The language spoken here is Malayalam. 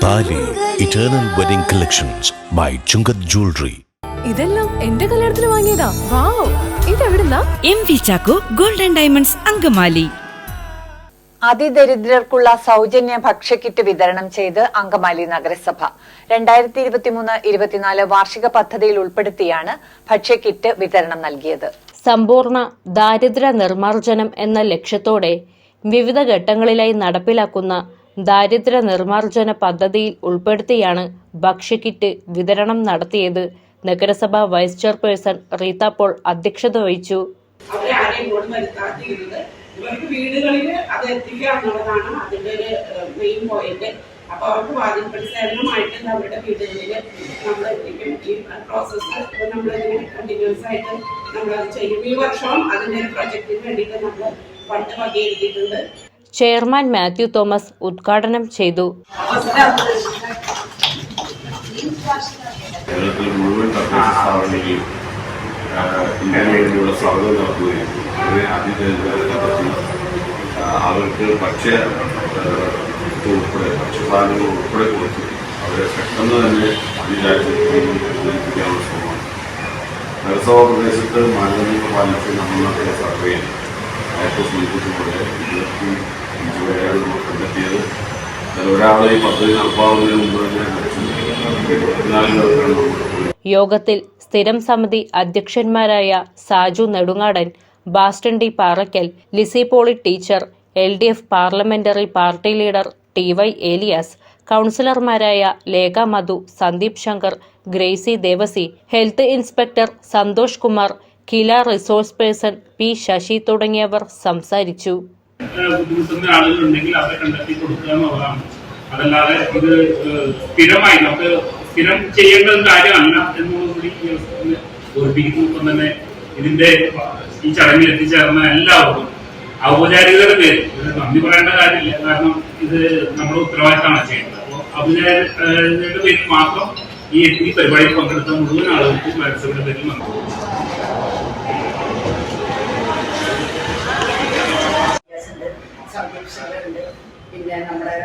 താലി eternal wedding collections by Chungath jewellery. ഇതെല്ലാം എന്റെ കല്യാണത്തിന് വാങ്ങിയതാ. വാവ്, ഇതെവിടുന്നാ? MV Chacko golden diamonds Angamaly. അതിദരിദ്രർക്കുള്ള സൗജന്യ ഭക്ഷ്യക്കിറ്റ് വിതരണം ചെയ്ത് അങ്കമാലി നഗരസഭ 2023-24 വാർഷിക പദ്ധതിയിൽ ഉൾപ്പെടുത്തിയാണ് ഭക്ഷ്യക്കിറ്റ് വിതരണം നൽകിയത്. സമ്പൂർണ്ണ ദാരിദ്ര്യ നിർമ്മാർജ്ജനം എന്ന ലക്ഷ്യത്തോടെ വിവിധ ഘട്ടങ്ങളിലായി നടപ്പിലാക്കുന്ന ദാരിദ്ര്യ നിർമ്മാർജ്ജന പദ്ധതിയിൽ ഉൾപ്പെടുത്തിയാണ് ഭക്ഷ്യക്കിറ്റ് വിതരണം നടത്തിയത്. നഗരസഭാ വൈസ് ചെയർപേഴ്സൺ റീത്ത പോൾ അധ്യക്ഷത വഹിച്ചു. ഇവർക്ക് വീടുകളിൽ അത് എത്തിക്കുക എന്നുള്ളതാണ് അതിന്റെ ഒരു മെയിൻ പോയിന്റ്. അപ്പൊ അവർക്ക് വാതിൽപ്പടി സേവനമായിട്ട് അവരുടെ വീടുകളിൽ നമ്മൾ എത്തിക്കും. ഈ പ്രോസസ്സ് നമ്മൾ കണ്ടിന്യൂസ് ആയിട്ട് നമ്മളത് ചെയ്യും. ഈ വർഷവും അതിന്റെ ഒരു പ്രൊജക്ടിന് വേണ്ടിയിട്ട് നമ്മൾ ഫണ്ട് വകയിരുത്തിയിട്ടുണ്ട്. ചെയർമാൻ മാത്യു തോമസ് ഉദ്ഘാടനം ചെയ്തു. കേരളത്തിലെ മുഴുവൻ തദ്ദേശ സ്ഥാപനങ്ങളിൽ ഇന്ത്യയിലുള്ള സ്വാഗതം നടത്തുകയും അതിനെ അതിദരിദ്രരെ പറ്റി അവർക്ക് ഉൾപ്പെടെ ഭക്ഷ്യസാധനങ്ങൾ ഉൾപ്പെടെ കൊടുത്ത് അവരെ പെട്ടെന്ന് തന്നെ അതിദാരിദ്ര്യത്തിലേക്കാനുള്ള ശ്രമമാണ്. നഗരസഭാ പ്രദേശത്ത് മാനദണ്ഡങ്ങൾ പാലിച്ച് നമ്മൾ നടത്തിയ സർവേയിൽ നേരത്തെ സൂചിപ്പിച്ചതുപോലെ 25 പേരെയാണ് നമ്മൾ കണ്ടെത്തിയത്. അതിൽ ഒരാളെ ഈ പദ്ധതി നടപ്പാവുന്നതിന് മുമ്പ് തന്നെ 24 പേർക്കാണ്. യോഗത്തിൽ സ്ഥിരം സമിതി അധ്യക്ഷന്മാരായ Saju Nedungadan, Baston D Paraikkal, Lissy Poly teacher, LDF parliamentary party leader TY Elias, കൗൺസിലർമാരായ Lekha Madhu, Sandeep Shankar, Gracy Devassy, health inspector Santhosh Kumar, KILA resource person P Sasi തുടങ്ങിയവർ സംസാരിച്ചു. ബുദ്ധിമുട്ടുന്ന ആളുകളുണ്ടെങ്കിൽ അവരെ കണ്ടെത്തി കൊടുക്കുക എന്നുള്ളതാണ്. അതല്ലാതെ ഇത് സ്ഥിരമായി നമുക്ക് സ്ഥിരം ചെയ്യേണ്ട ഒരു കാര്യമല്ല എന്നുള്ളതുകൂടി ഓർപ്പിക്കുന്നതിനൊപ്പം തന്നെ ഇതിന്റെ ഈ ചടങ്ങിൽ എത്തിച്ചേർന്ന എല്ലാവർക്കും ഔപചാരികതയുടെ പേര് നന്ദി പറയേണ്ട കാര്യമില്ല. കാരണം ഇത് നമ്മുടെ ഉത്തരവാദിത്തമാണ് ചെയ്യുന്നത്. അപ്പോൾ ഔപചാരികതയുടെ പേരിൽ മാത്രം ഈ പരിപാടിയിൽ പങ്കെടുത്ത മുഴുവൻ ആളുകൾക്കും നഗരസഭയുടെ പേരിൽ നന്ദി. പിന്നെ നമ്മുടെ